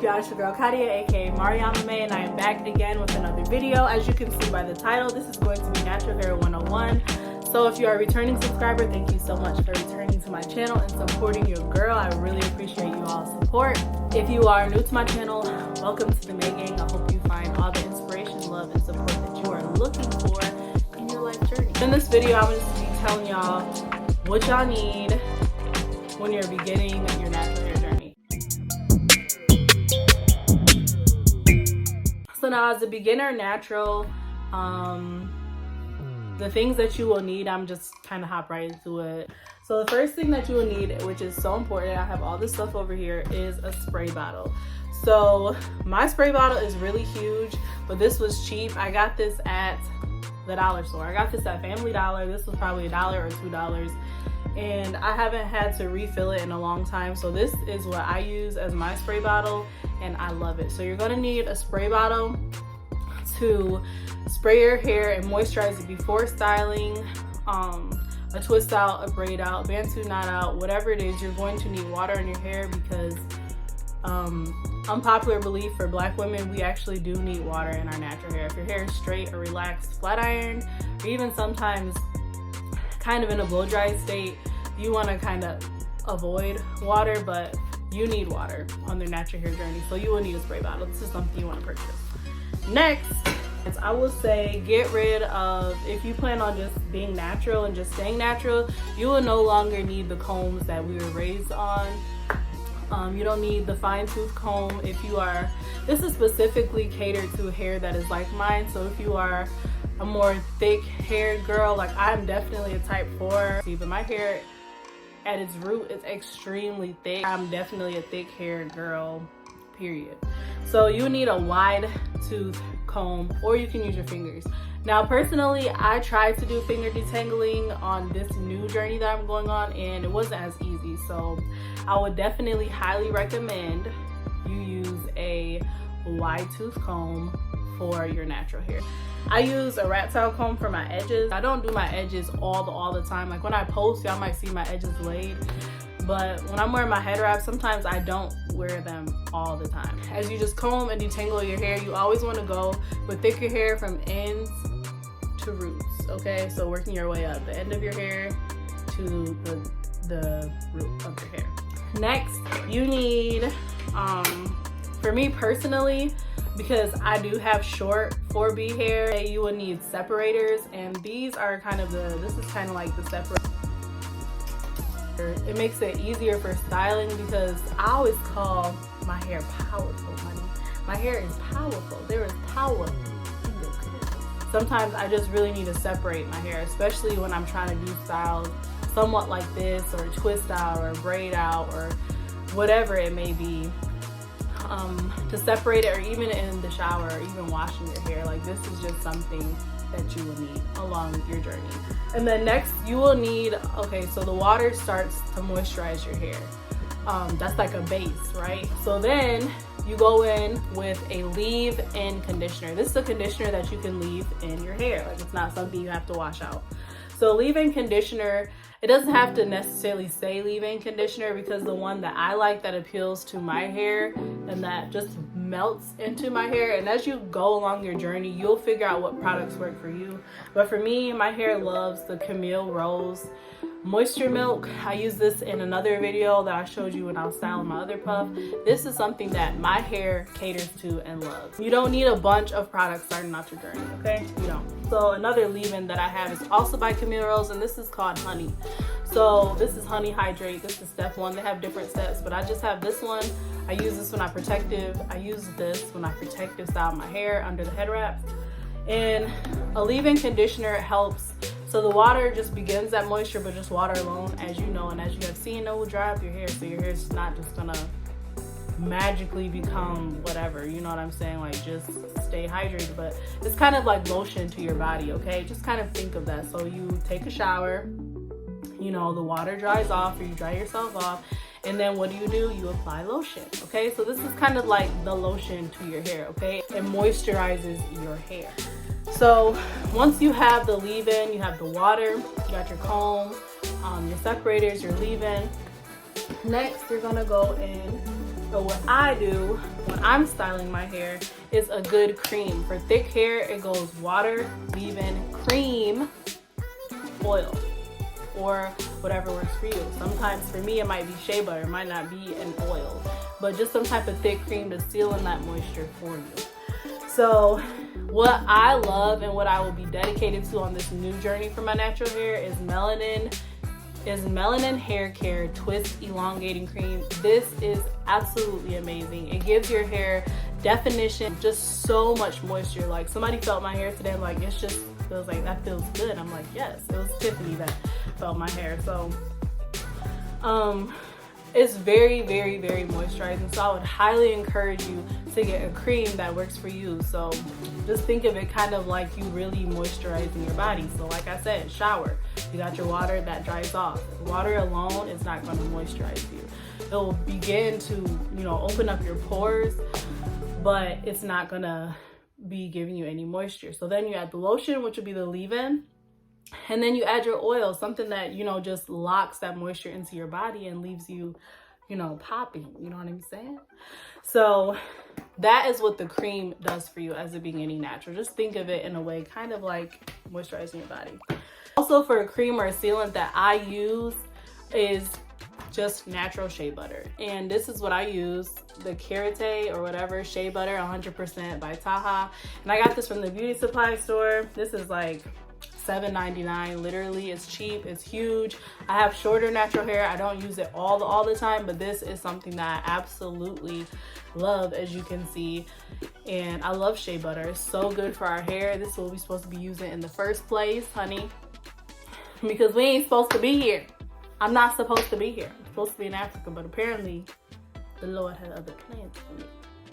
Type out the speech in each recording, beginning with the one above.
y'all? It's your girl Kadia, aka Mariama May, and I am back again with another video. As you can see by the title, this is going to be Natural Hair 101. So if you are a returning subscriber, thank you so much for returning to my channel and supporting your girl. I really appreciate you all's support. If you are new to my channel, welcome to the May Gang. I hope you find all the inspiration, love, and support that you are looking for in your life journey. In this video, I'm going to be telling y'all what y'all need when you're beginning your natural hair journey. So now, as a beginner natural, the things that you will need, I'm just kind of hop right into it. So the first thing that you will need, which is so important, I have all this stuff over here, is a spray bottle. So my spray bottle is really huge, but this was cheap. I got this at the dollar store. I got this at Family Dollar. This was probably $1 or $2. And I haven't had to refill it in a long time. So this is what I use as my spray bottle, and I love it. So you're gonna need a spray bottle to spray your hair and moisturize it before styling, a twist out, a braid out, bantu knot out, whatever it is. You're going to need water in your hair because unpopular belief for Black women, we actually do need water in our natural hair. If your hair is straight or relaxed, flat ironed, or even sometimes kind of in a blow dry state, you want to kind of avoid water, but you need water on their natural hair journey. So you will need a spray bottle. This is something you want to purchase. Next, I will say get rid of, if you plan on just being natural and just staying natural, you will no longer need the combs that we were raised on. You don't need the fine tooth comb if you are, this is specifically catered to hair that is like mine. So if you are a more thick haired girl, like I'm definitely a type 4. See, but my hair at its root is extremely thick. I'm definitely a thick haired girl, period. So you need a wide tooth comb, or you can use your fingers. Now personally, I tried to do finger detangling on this new journey that I'm going on, and it wasn't as easy. So I would definitely highly recommend you use a wide tooth comb for your natural hair. I use a rat tail comb for my edges. I don't do my edges all the time. Like when I post, y'all might see my edges laid, but when I'm wearing my head wrap, sometimes I don't wear them all the time. As you just comb and detangle your hair, you always want to go with thicker hair from ends to roots, okay? So working your way up, the end of your hair to the root of your hair. Next, you need, for me personally, because I do have short 4B hair, you will need separators, and these are kind of this is kind of like the separator. It makes it easier for styling because I always call my hair powerful, honey. My hair is powerful. There is power in your hair. Sometimes I just really need to separate my hair, especially when I'm trying to do styles somewhat like this, or twist out, or braid out, or whatever it may be. To separate it, or even in the shower, or even washing your hair. Like this is just something that you will need along your journey. And then next you will need, okay, so the water starts to moisturize your hair. That's like a base, right? So then you go in with a leave-in conditioner. This is a conditioner that you can leave in your hair. Like it's not something you have to wash out. So leave-in conditioner, it doesn't have to necessarily say leave-in conditioner, because the one that I like that appeals to my hair and that just melts into my hair, and as you go along your journey, you'll figure out what products work for you. But for me, my hair loves the Camille Rose Moisture Milk. I use this in another video that I showed you when I was styling my other puff. This is something that my hair caters to and loves. You don't need a bunch of products starting out your journey, okay? You don't. So another leave-in that I have is also by Camille Rose, and this is called Honey. So this is Honey Hydrate. This is step 1. They have different steps, but I just have this one. I use this when I use this when I protective style my hair under the head wrap. And a leave-in conditioner helps. So the water just begins that moisture, but just water alone, as you know, and as you have seen, it will dry up your hair. So your hair is not just gonna magically become whatever, you know what I'm saying? Like just stay hydrated, but it's kind of like lotion to your body, okay? Just kind of think of that. So you take a shower, you know, the water dries off, or you dry yourself off, and then what do? You apply lotion, okay? So this is kind of like the lotion to your hair, okay? It moisturizes your hair. So once you have the leave-in, you have the water, you got your comb, your separators, your leave-in. Next, you're gonna go in So what I do when I'm styling my hair is a good cream. For thick hair, it goes water, leave-in, cream, oil, or whatever works for you. Sometimes for me, it might be shea butter, it might not be an oil, but just some type of thick cream to seal in that moisture for you. So what I love and what I will be dedicated to on this new journey for my natural hair is Melanin Hair Care Twist Elongating Cream. This is absolutely amazing. It gives your hair definition, just so much moisture. Like, somebody felt my hair today, I'm like, it just feels like that feels good. I'm like, yes, it was Tiffany that felt my hair. So it's very, very, very moisturizing. So I would highly encourage you to get a cream that works for you. So just think of it kind of like you really moisturizing your body. So like I said, shower. You got your water, that dries off. Water alone is not going to moisturize you. It will begin to, open up your pores, but it's not going to be giving you any moisture. So then you add the lotion, which would be the leave-in. And then you add your oil, something that, just locks that moisture into your body and leaves you, popping. You know what I'm saying? So that is what the cream does for you as a beginning natural. Just think of it in a way kind of like moisturizing your body. Also, for a cream or a sealant that I use is just natural shea butter. And this is what I use, the Karate or whatever shea butter, 100% by Taha. And I got this from the beauty supply store. This is like $7.99. Literally, it's cheap, it's huge. I have shorter natural hair. I don't use it all the time, but this is something that I absolutely love, as you can see. And I love shea butter. It's so good for our hair. This is what we're supposed to be using in the first place, honey, because we ain't supposed to be here. I'm not supposed to be here. I'm supposed to be in Africa, but apparently the Lord had other plans for me.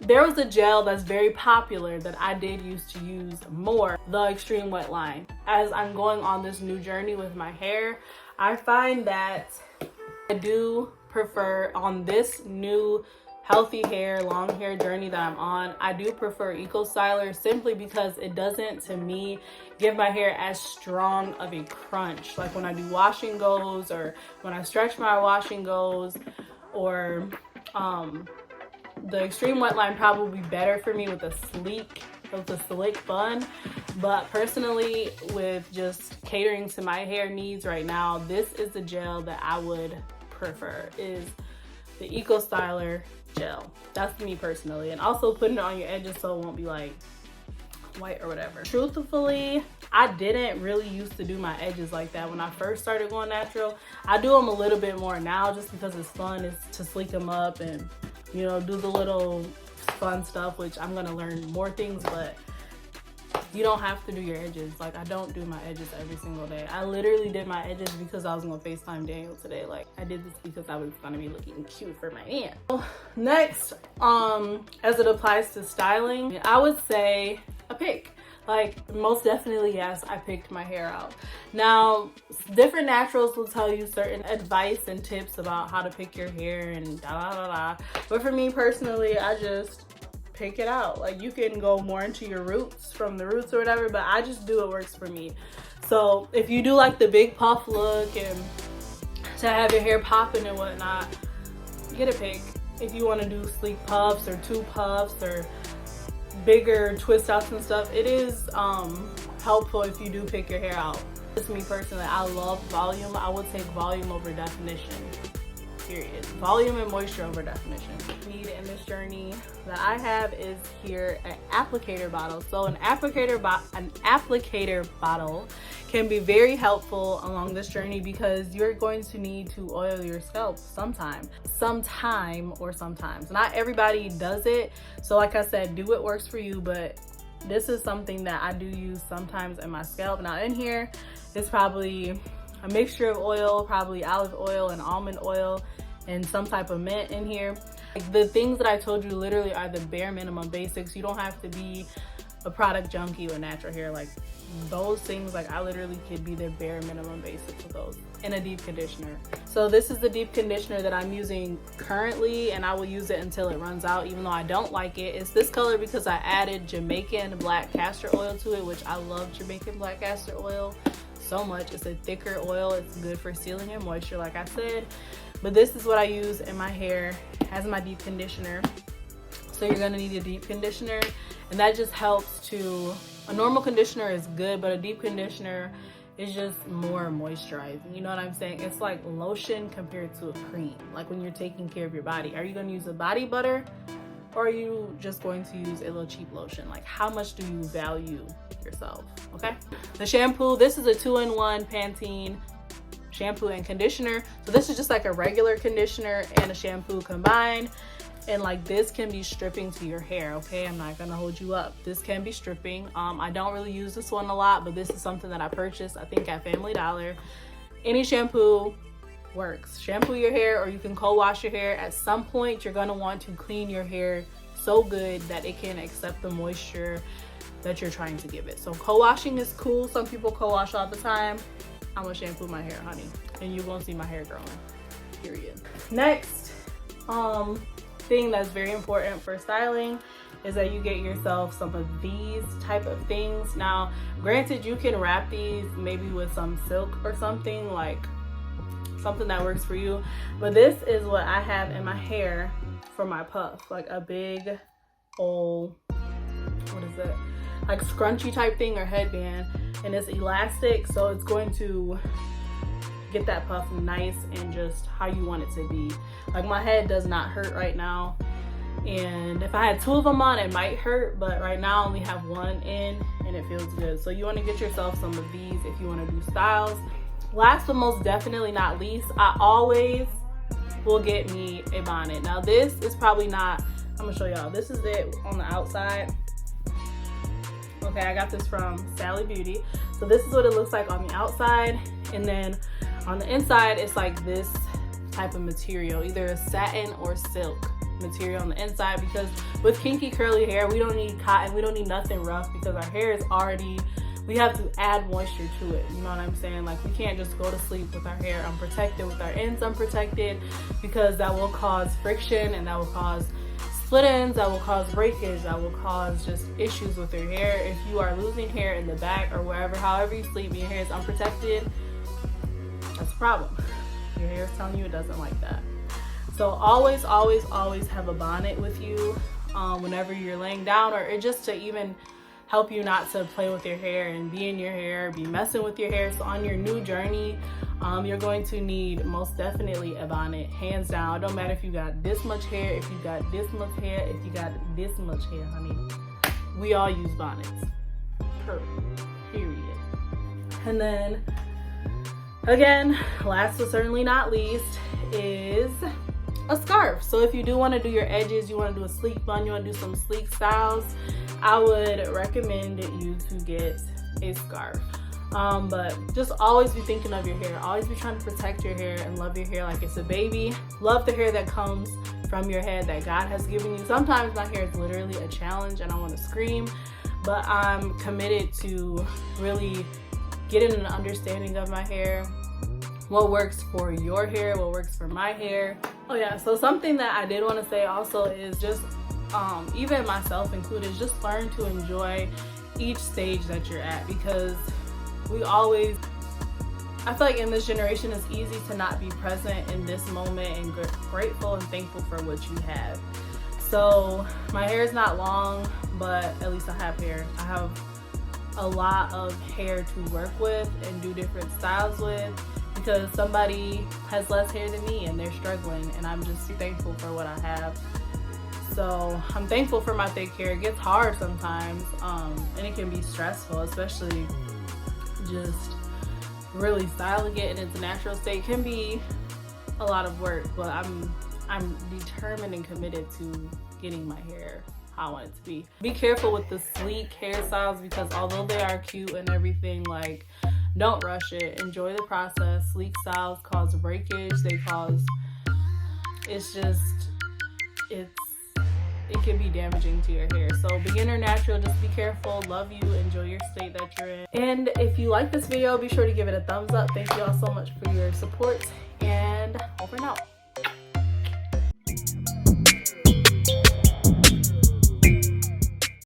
There was a gel that's very popular that I did used to use more, the Extreme Wet Line. As I'm going on this new journey with my hair, I find that I do prefer, on this new healthy hair, long hair journey that I'm on, I do prefer Eco Styler, simply because it doesn't, to me, give my hair as strong of a crunch. Like when I do wash and goes, or when I stretch my wash and goes, or the Extreme Wet Line probably be better for me with a slick bun. But personally, with just catering to my hair needs right now, this is the gel that I would prefer, is the Eco Styler gel. That's me personally. And also putting it on your edges so it won't be like white or whatever. Truthfully, I didn't really used to do my edges like that when I first started going natural. I do them a little bit more now just because it's fun, is to sleek them up and do the little fun stuff, which I'm gonna learn more things, but you don't have to do your edges. Like, I don't do my edges every single day. I literally did my edges because I was gonna FaceTime Daniel today. Like, I did this because I was gonna be looking cute for my aunt. So, next, as it applies to styling, I would say a pick. Like, most definitely, yes, I picked my hair out. Now, different naturals will tell you certain advice and tips about how to pick your hair and da. But for me personally, I just pick it out. Like, you can go more into your roots, from the roots or whatever, but I just do what works for me. So if you do like the big puff look and to have your hair popping and whatnot, get a pick. If you want to do sleek puffs or two puffs or bigger twist outs and stuff, it is helpful if you do pick your hair out. Just me personally, I love volume. I would take volume over definition, period. Volume and moisture over definition. Need in this journey that I have is here an applicator bottle. So an applicator bottle can be very helpful along this journey because you're going to need to oil your scalp sometime or sometimes. Not everybody does it. So like I said, do what works for you, but this is something that I do use sometimes in my scalp. Now in here, it's probably a mixture of oil, probably olive oil and almond oil and some type of mint in here. Like, the things that I told you literally are the bare minimum basics. You don't have to be a product junkie with natural hair. Like, those things, like, I literally could be the bare minimum basics of those in a deep conditioner. So this is the deep conditioner that I'm using currently, and I will use it until it runs out, even though I don't like it. It's this color because I added Jamaican black castor oil to it, which I love Jamaican black castor oil so much. It's a thicker oil. It's good for sealing and moisture, like I said. But this is what I use in my hair as my deep conditioner. So you're gonna need a deep conditioner, and that just helps to, a normal conditioner is good, but a deep conditioner is just more moisturizing. You know what I'm saying? It's like lotion compared to a cream. Like when you're taking care of your body, are you gonna use a body butter, or are you just going to use a little cheap lotion? Like how much do you value yourself, okay? The shampoo, this is a 2-in-1 Pantene shampoo and conditioner. So this is just like a regular conditioner and a shampoo combined. And like this can be stripping to your hair, okay? I'm not gonna hold you up. This can be stripping. I don't really use this one a lot, but this is something that I purchased, I think at Family Dollar. Any shampoo works. Shampoo your hair, or you can co-wash your hair. At some point, you're gonna want to clean your hair so good that it can accept the moisture that you're trying to give it. So co-washing is cool. Some people co-wash all the time. I'm gonna shampoo my hair, honey, and you won't see my hair growing, period. Next, thing that's very important for styling is that you get yourself some of these type of things. Now, granted, you can wrap these maybe with some silk or something, like something that works for you, but this is what I have in my hair for my puff, like a big old, what is it, like scrunchy type thing or headband, and it's elastic, so it's going to get that puff nice and just how you want it to be. Like my head does not hurt right now, and if I had 2 of them on, it might hurt, but right now I only have 1 in and it feels good. So you want to get yourself some of these if you want to do styles. Last but most definitely not least, I always will get me a bonnet. Now this is probably not, I'm gonna show y'all, this is it on the outside. Okay, I got this from Sally Beauty. So this is what it looks like on the outside, and then on the inside it's like this type of material, either a satin or silk material on the inside, because with kinky curly hair we don't need cotton, we don't need nothing rough, because our hair is already, we have to add moisture to it, you know what I'm saying? Like we can't just go to sleep with our hair unprotected, with our ends unprotected, because that will cause friction and that will cause split ends, that will cause breakage, that will cause just issues with your hair. If you are losing hair in the back or wherever, however you sleep, your hair is unprotected, that's a problem. Your hair is telling you it doesn't like that. So always, always, always have a bonnet with you whenever you're laying down, or just to even help you not to play with your hair and be in your hair, be messing with your hair. So on your new journey, you're going to need most definitely a bonnet, hands down. It don't matter if you got this much hair, if you got this much hair, if you got this much hair, honey. We all use bonnets, period. And then again, last but certainly not least is a scarf. So if you do want to do your edges, you want to do a sleek bun, you want to do some sleek styles, I would recommend you to get a scarf. But just always be thinking of your hair. Always be trying to protect your hair and love your hair like it's a baby. Love the hair that comes from your head that God has given you. Sometimes my hair is literally a challenge and I want to scream, but I'm committed to really getting an understanding of my hair, what works for your hair, what works for my hair. Oh yeah, so something that I did want to say also is just, even myself included, just learn to enjoy each stage that you're at, because we always, I feel like in this generation it's easy to not be present in this moment and grateful and thankful for what you have. So my hair is not long, but at least I have hair. I have a lot of hair to work with and do different styles with, because somebody has less hair than me and they're struggling, and I'm just thankful for what I have. So I'm thankful for my thick hair. It gets hard sometimes, and it can be stressful, especially just really styling it in its natural state can be a lot of work, but I'm determined and committed to getting my hair how I want it to be. Be careful with the sleek hairstyles, because although they are cute and everything, like, don't rush it. Enjoy the process. Sleek styles cause breakage. They cause, it can be damaging to your hair. So beginner natural, just be careful. Love you. Enjoy your state that you're in. And if you like this video, be sure to give it a thumbs up. Thank you all so much for your support, and over and out.